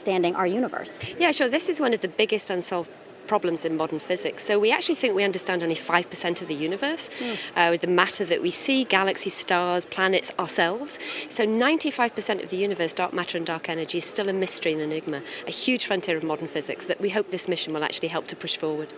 understanding our universe. Yeah, sure. This is one of the biggest unsolved problems in modern physics. So we actually think we understand only 5% of the universe, with the matter that we see, galaxies, stars, planets, ourselves. So 95% of the universe, dark matter and dark energy, is still a mystery and enigma, a huge frontier of modern physics that we hope this mission will actually help to push forward.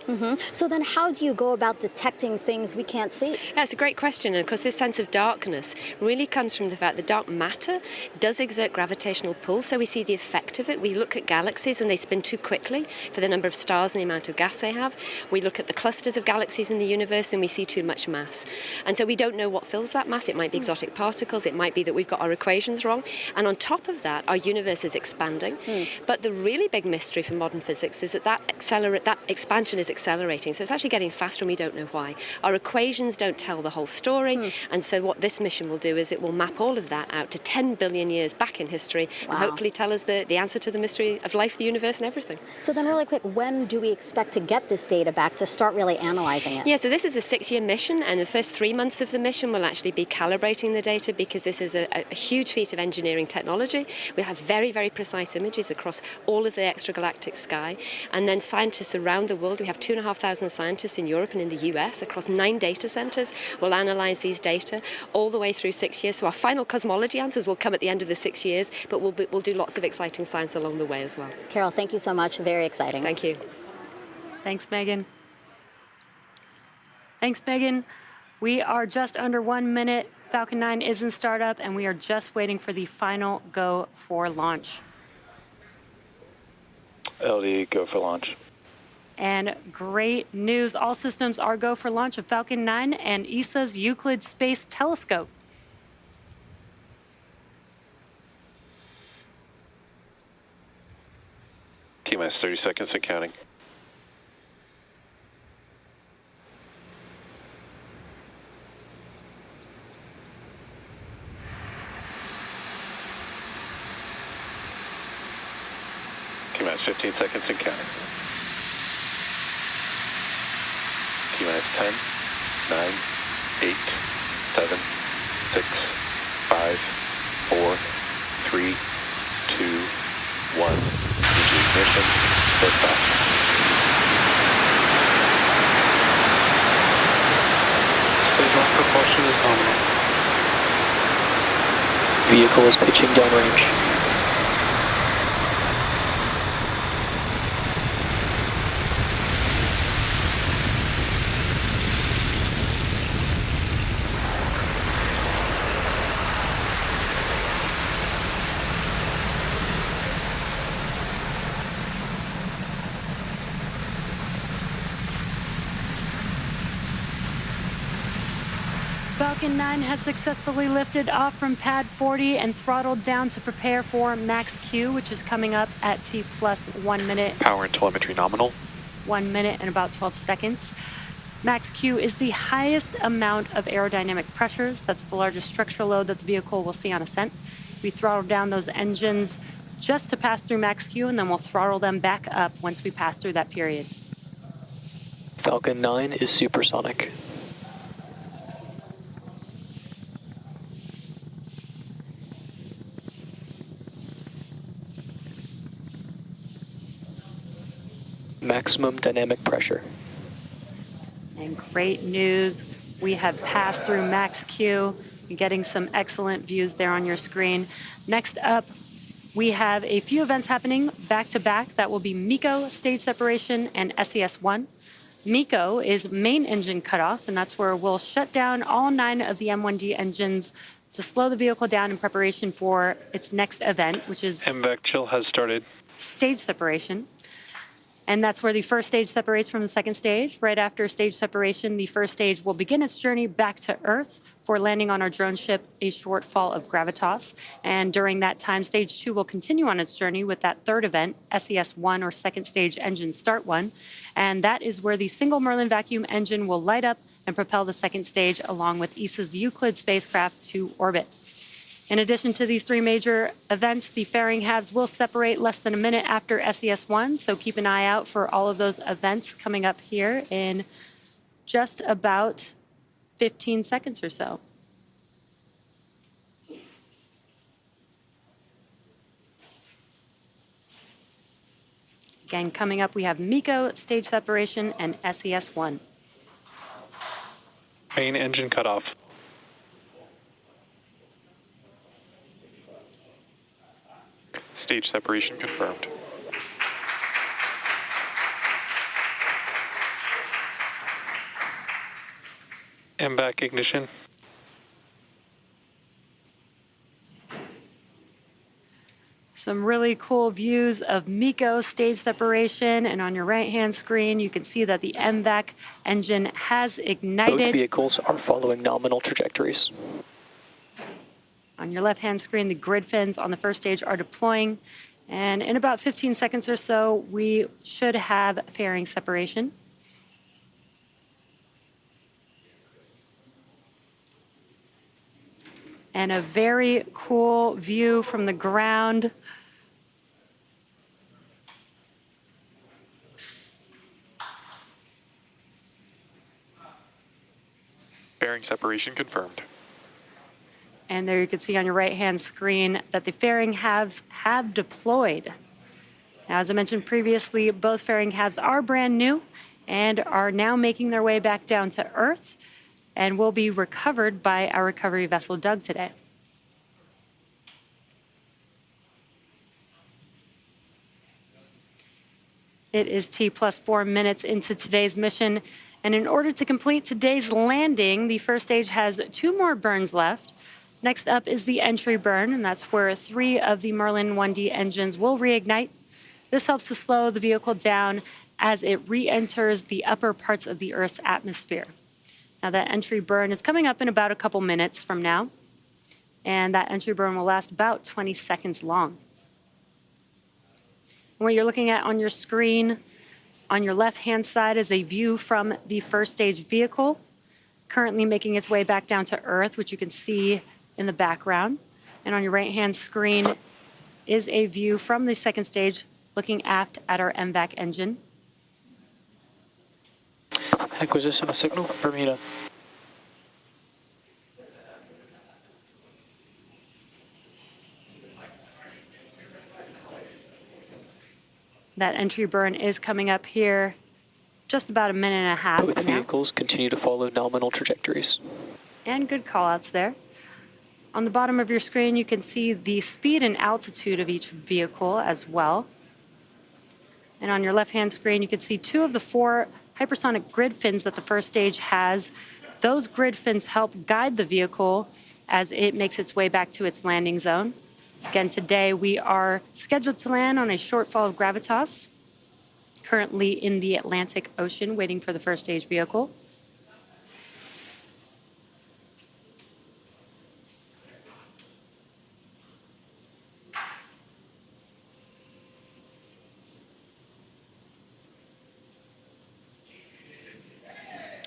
So then how do you go about detecting things we can't see? Yeah, it's a great question, and of course this sense of darkness really comes from the fact that dark matter does exert gravitational pull, so we see the effect of it. We look at galaxies and they spin too quickly for the number of stars and the amount of gas they have. We look at the clusters of galaxies in the universe and we see too much mass. And so we don't know what fills that mass. It might be exotic particles, it might be that we've got our equations wrong. And on top of that, our universe is expanding. But the really big mystery for modern physics is that that expansion is accelerating. So it's actually getting faster and we don't know why. Our equations don't tell the whole story. And so what this mission will do is it will map all of that out to 10 billion years back in history and hopefully tell us the answer to the mystery of life, the universe, and everything. So then really quick, when do we expect to get this data back to start really analyzing it? Yeah, so this is a 6-year mission, and the first 3 months of the mission will actually be calibrating the data because this is a huge feat of engineering technology. We have very, very precise images across all of the extragalactic sky, and then scientists around the world, we have 2,500 scientists in Europe and in the US across 9 data centers, will analyze these data all the way through 6 years. So our final cosmology answers will come at the end of the 6 years, but we'll do lots of exciting science along the way as well. Carol, thank you so much. Very exciting. Thank you. Thanks, Megan. Thanks, Megan. We are just under 1 minute. Falcon 9 is in startup, and we are just waiting for the final go for launch. LD, go for launch. And great news. All systems are go for launch of Falcon 9 and ESA's Euclid Space Telescope. T-minus 30 seconds and counting. T-minus 15 seconds and counting. T-minus 10, 9, 8, 7, 6, 5, 4, 3, 2, 1. Ignition, liftoff. Spacewalk propulsion is nominal. Vehicle is pitching downrange. Falcon 9 has successfully lifted off from pad 40 and throttled down to prepare for max Q, which is coming up at T plus 1 minute. Power and telemetry nominal. 1 minute and about 12 seconds. Max Q is the highest amount of aerodynamic pressures. That's the largest structural load that the vehicle will see on ascent. We throttle down those engines just to pass through max Q, and then we'll throttle them back up once we pass through that period. Falcon 9 is supersonic. Maximum dynamic pressure. And great news, we have passed through max Q. You're getting some excellent views there on your screen. Next up, we have a few events happening back to back. That will be MECO, stage separation, and SES-1. MECO is main engine cutoff, and that's where we'll shut down all 9 of the M1D engines to slow the vehicle down in preparation for its next event, which is MVAC chill has started. stage separation. And that's where the first stage separates from the second stage. Right after stage separation, the first stage will begin its journey back to Earth for landing on our drone ship, a shortfall of gravitas. And during that time, stage 2 will continue on its journey with that third event, SES-1, or second stage engine start 1. And that is where the single Merlin vacuum engine will light up and propel the second stage along with ESA's Euclid spacecraft to orbit. In addition to these 3 major events, the fairing halves will separate less than a minute after SES-1, so keep an eye out for all of those events coming up here in just about 15 seconds or so. Again, coming up, we have MECO, stage separation, and SES-1. Main engine cutoff. Stage separation confirmed. MVAC ignition. Some really cool views of MECO stage separation, and on your right-hand screen, you can see that the MVAC engine has ignited. Both vehicles are following nominal trajectories. On your left-hand screen, the grid fins on the first stage are deploying, and in about 15 seconds or so, we should have fairing separation. And a very cool view from the ground. Fairing separation confirmed. And there you can see on your right-hand screen that the fairing halves have deployed. Now, as I mentioned previously, both fairing halves are brand new and are now making their way back down to Earth and will be recovered by our recovery vessel, Doug, today. It is T plus 4 minutes into today's mission, and in order to complete today's landing, the first stage has 2 more burns left. Next up is the entry burn, and that's where 3 of the Merlin 1D engines will reignite. This helps to slow the vehicle down as it re-enters the upper parts of the Earth's atmosphere. Now, that entry burn is coming up in about a couple minutes from now, and that entry burn will last about 20 seconds long. And what you're looking at on your screen, on your left-hand side, is a view from the first stage vehicle, currently making its way back down to Earth, which you can see in the background. And on your right-hand screen is a view from the second stage, looking aft at our MVAC engine. Acquisition of signal, Bermuda. That entry burn is coming up here just about a minute and a half Both from now. vehicles continue to follow nominal trajectories. And good call-outs there. On the bottom of your screen, you can see the speed and altitude of each vehicle as well. And on your left-hand screen, you can see 2 of the 4 hypersonic grid fins that the first stage has. Those grid fins help guide the vehicle as it makes its way back to its landing zone. Again, today we are scheduled to land on a shortfall of gravitas, currently in the Atlantic Ocean, waiting for the first stage vehicle.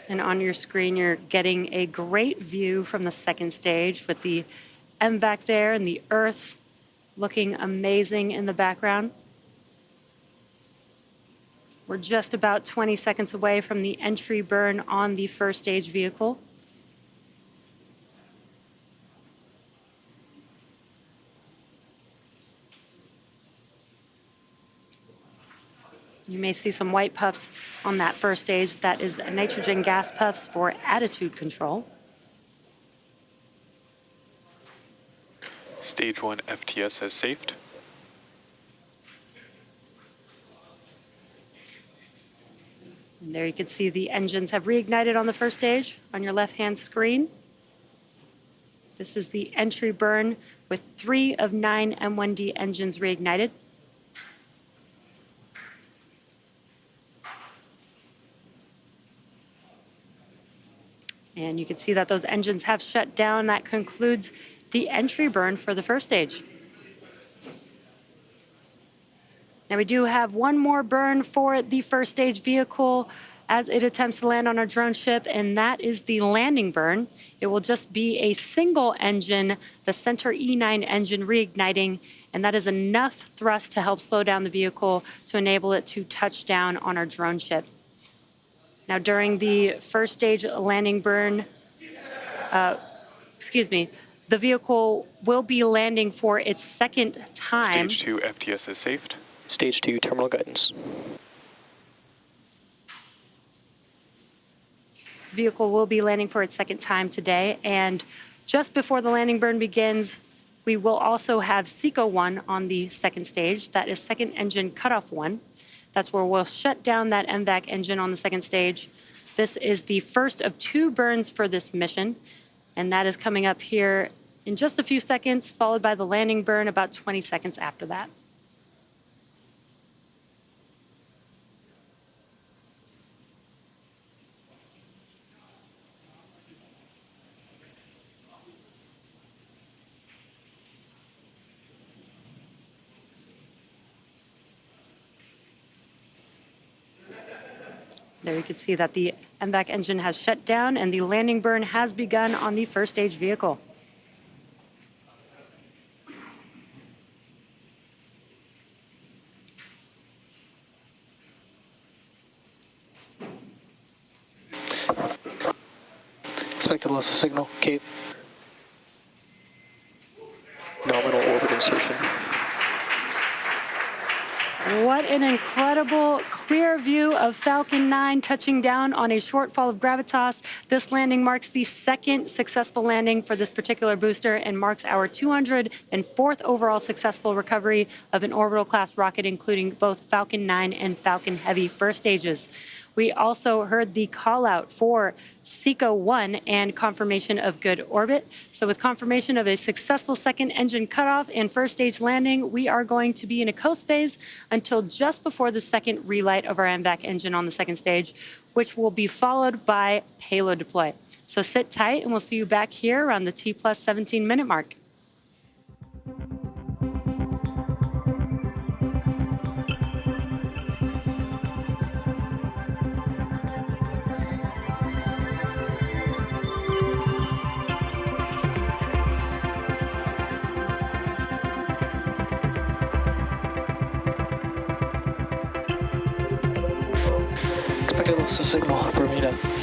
And on your screen, you're getting a great view from the second stage with the MVAC there and the Earth looking amazing in the background. We're just about 20 seconds away from the entry burn on the first stage vehicle. You may see some white puffs on that first stage. That is nitrogen gas puffs for attitude control. Stage 1 FTS has safed. And there you can see the engines have reignited on the first stage on your left-hand screen. This is the entry burn with 3 of 9 M1D engines reignited. And you can see that those engines have shut down. That concludes the entry burn for the first stage. Now we do have one more burn for the first stage vehicle as it attempts to land on our drone ship, and that is the landing burn. It will just be a single engine, the Center E9 engine reigniting, and that is enough thrust to help slow down the vehicle to enable it to touch down on our drone ship. Now during the first stage landing burn, the vehicle will be landing for its second time. Stage 2 FTS is safed. Stage 2 terminal guidance. Vehicle will be landing for its second time today, and just before the landing burn begins, we will also have SECO 1 on the second stage. That is second engine cutoff 1. That's where we'll shut down that MVAC engine on the second stage. This is the first of 2 burns for this mission, and that is coming up here in just a few seconds, followed by the landing burn about 20 seconds after that. There you can see that the MVAC engine has shut down and the landing burn has begun on the first stage vehicle. Expected loss of signal, Cape. Nominal orbit insertion. What an incredible clear view of Falcon 9 touching down on a shortfall of gravitas. This landing marks the second successful landing for this particular booster and marks our 204th overall successful recovery of an orbital class rocket, including both Falcon 9 and Falcon Heavy first stages. We also heard the call out for SECO 1 and confirmation of good orbit. So with confirmation of a successful second engine cutoff and first stage landing, we are going to be in a coast phase until just before the second relight of our MVAC engine on the second stage, which will be followed by payload deploy. So sit tight and we'll see you back here around the T plus 17 minute mark. Expected loss of signal, Bermuda.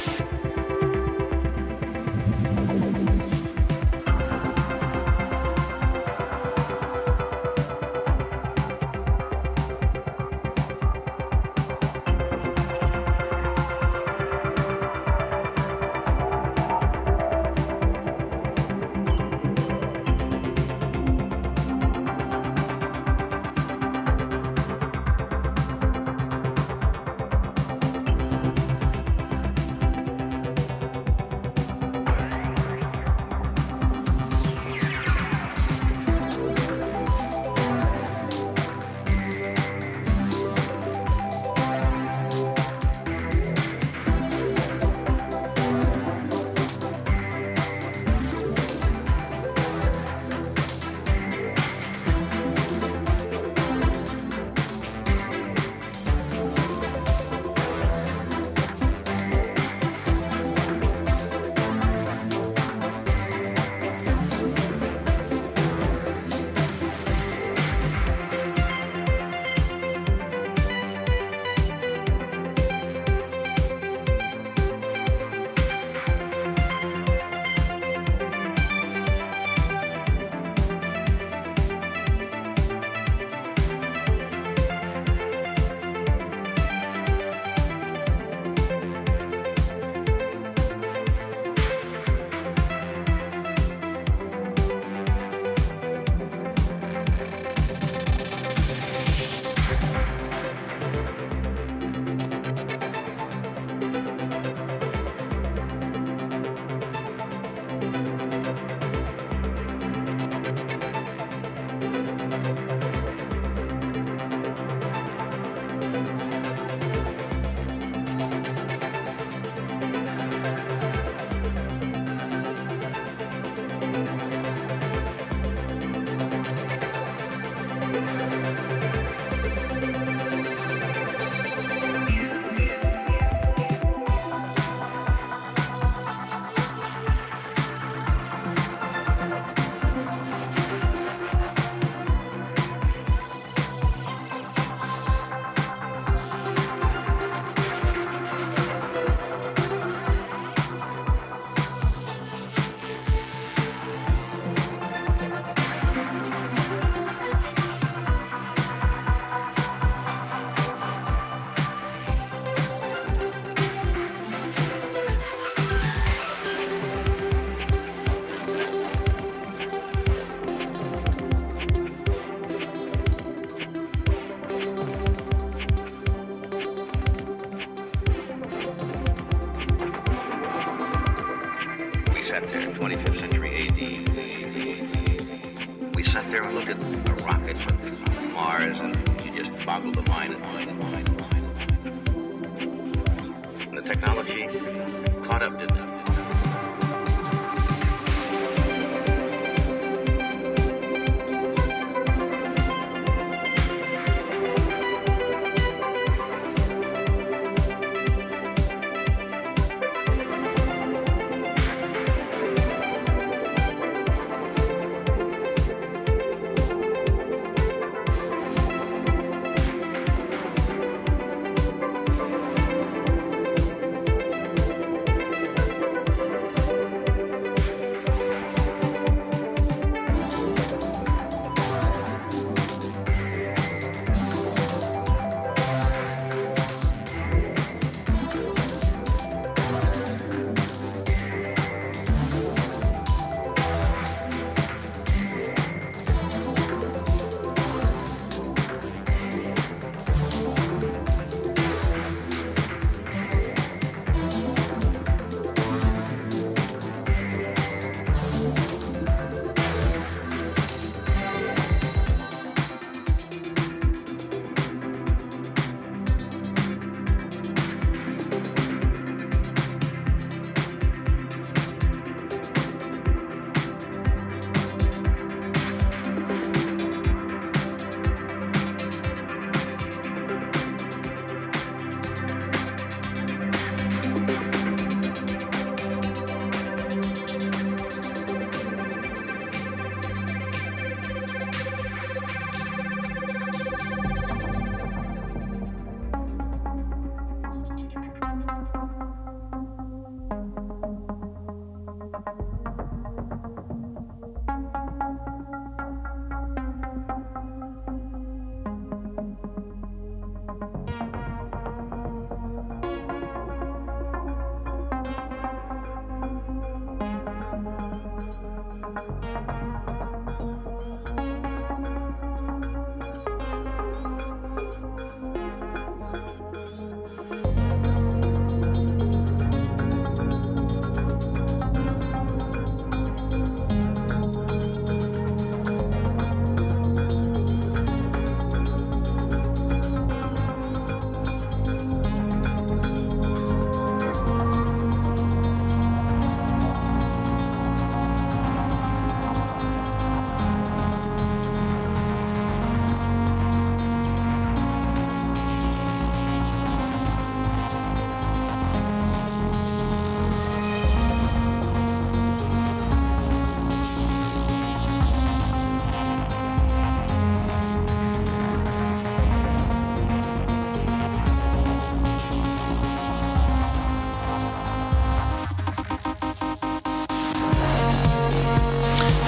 look at a rocket from Mars and you just boggle the mind. And the technology caught up, didn't it?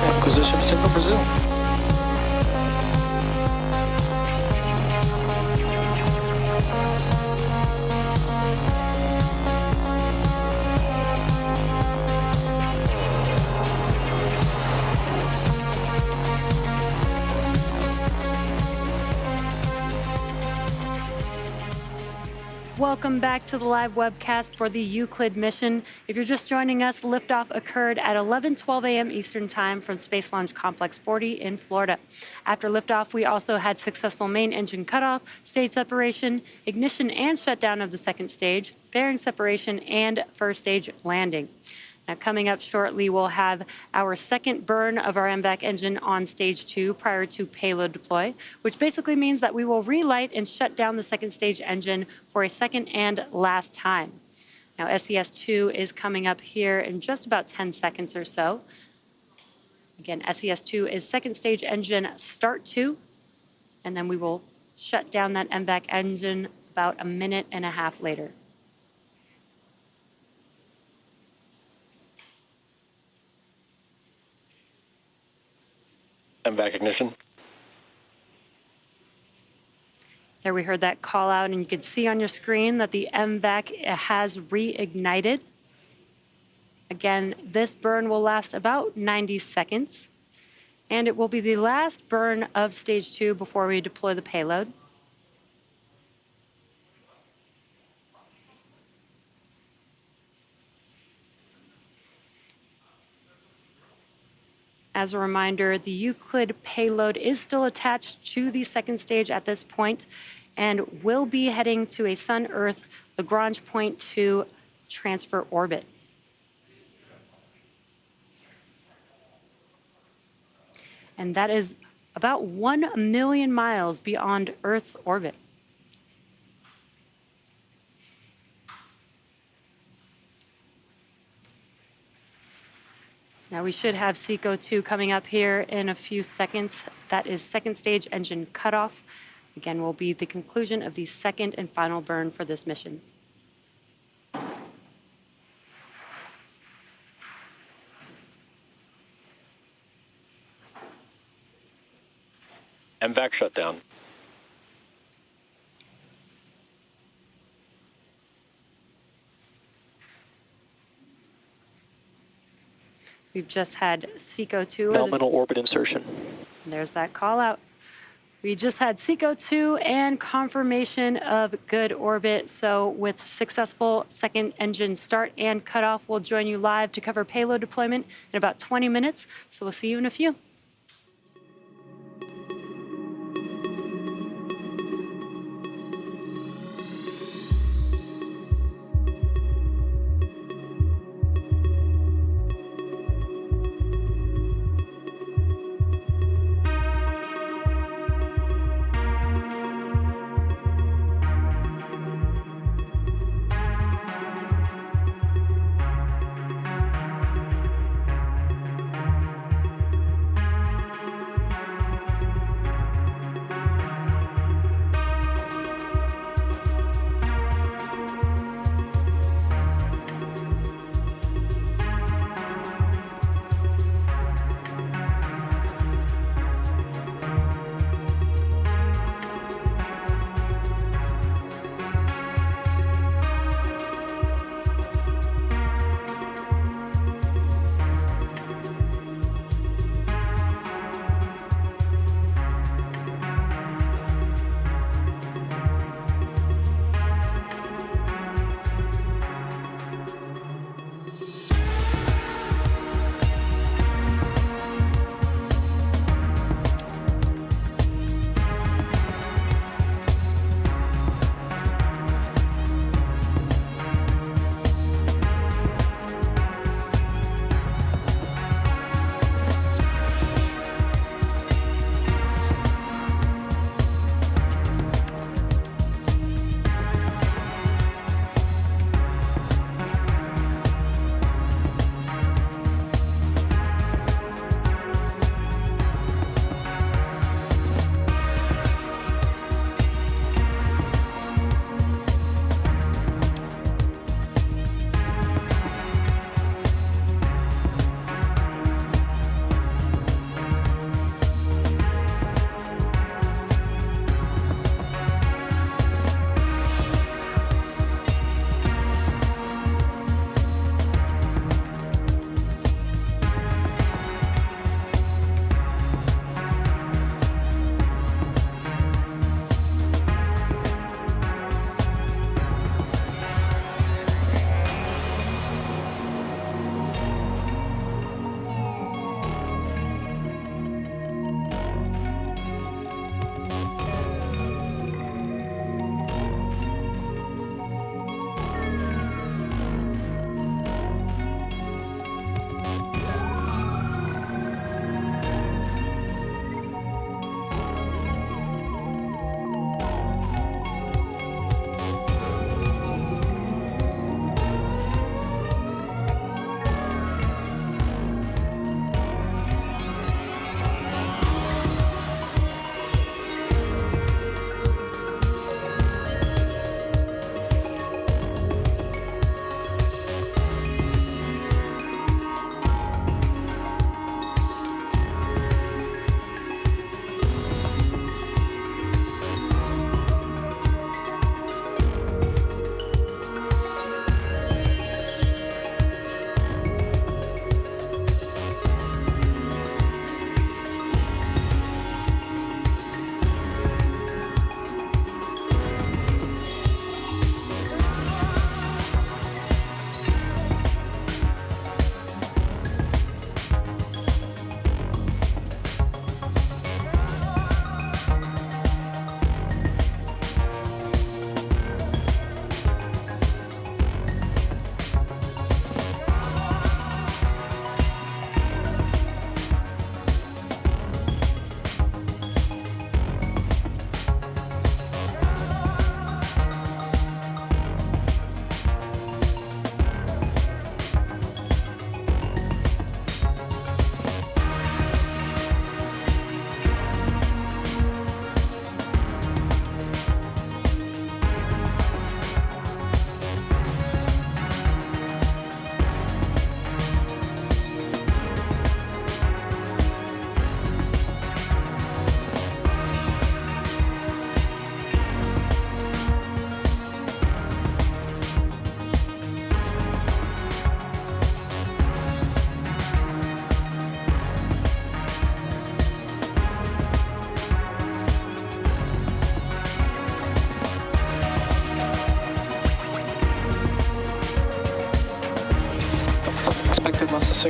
Acquisition signal Brazil. Welcome back to the live webcast for the Euclid mission. If you're just joining us, liftoff occurred at 11:12 a.m. Eastern Time from Space Launch Complex 40 in Florida. After liftoff, we also had successful main engine cutoff, stage separation, ignition and shutdown of the second stage, bearing separation, and first stage landing. Now, coming up shortly, we'll have our second burn of our MVAC engine on stage 2 prior to payload deploy, which basically means that we will relight and shut down the second stage engine for a second and last time. Now, SES-2 is coming up here in just about 10 seconds or so. Again, SES-2 is second stage engine start 2, and then we will shut down that MVAC engine about a minute and a half later. MVAC ignition. There we heard that call out, and you can see on your screen that the MVAC has reignited. Again, this burn will last about 90 seconds, and it will be the last burn of stage 2 before we deploy the payload. As a reminder, the Euclid payload is still attached to the second stage at this point and will be heading to a Sun-Earth Lagrange point to transfer orbit. And that is about 1 million miles beyond Earth's orbit. Now we should have SECO 2 coming up here in a few seconds. That is second stage engine cutoff. Again, will be the conclusion of the second and final burn for this mission. MVAC shutdown. We've just had SECO 2. Nominal orbit insertion. There's that call out. We just had SECO 2 and confirmation of good orbit. So with successful second engine start and cutoff, we'll join you live to cover payload deployment in about 20 minutes. So we'll see you in a few.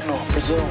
signal, Brazil.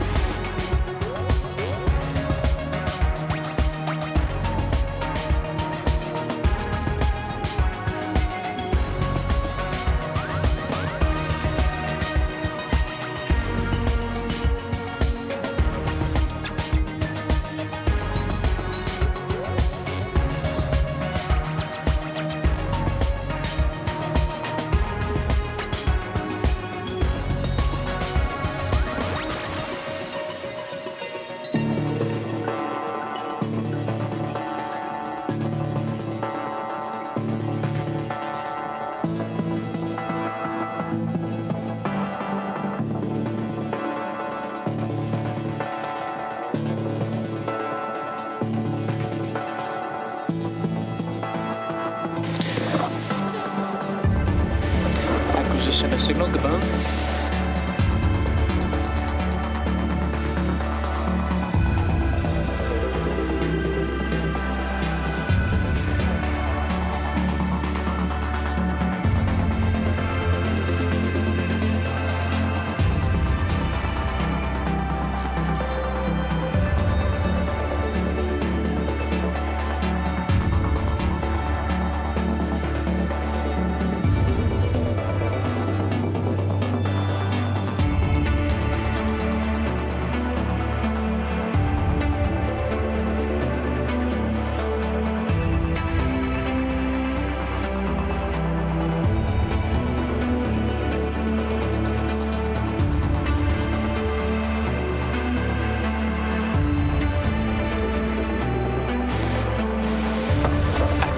Acquisition of signal, goodbye.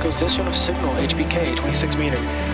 Acquisition of signal, HBK, 26 meters.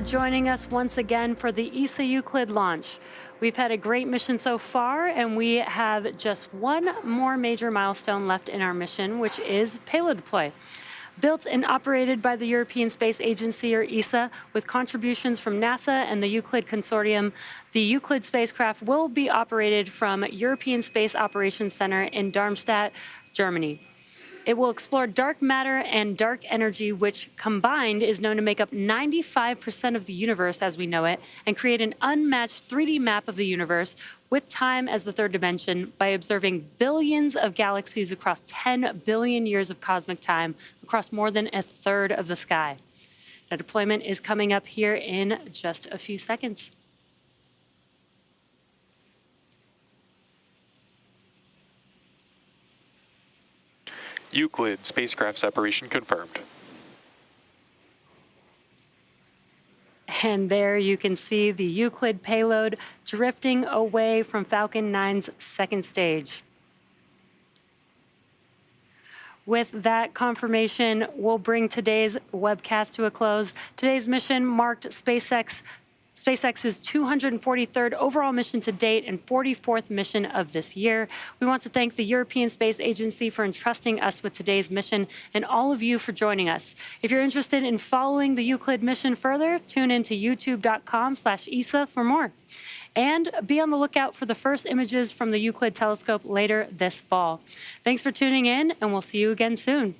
joining us once again for the ESA Euclid launch. We've had a great mission so far, and we have just one more major milestone left in our mission, which is payload deploy. Built and operated by the European Space Agency, or ESA, with contributions from NASA and the Euclid Consortium, the Euclid spacecraft will be operated from European Space Operations Center in Darmstadt, Germany. It will explore dark matter and dark energy, which combined is known to make up 95% of the universe as we know it, and create an unmatched 3D map of the universe with time as the third dimension by observing billions of galaxies across 10 billion years of cosmic time across more than a third of the sky. The deployment is coming up here in just a few seconds. Euclid spacecraft separation confirmed. And there you can see the Euclid payload drifting away from Falcon 9's second stage. With that confirmation, we'll bring today's webcast to a close. Today's mission marked SpaceX's 243rd overall mission to date and 44th mission of this year. We want to thank the European Space Agency for entrusting us with today's mission and all of you for joining us. If you're interested in following the Euclid mission further, tune into youtube.com/ESA for more. And be on the lookout for the first images from the Euclid telescope later this fall. Thanks for tuning in, and we'll see you again soon.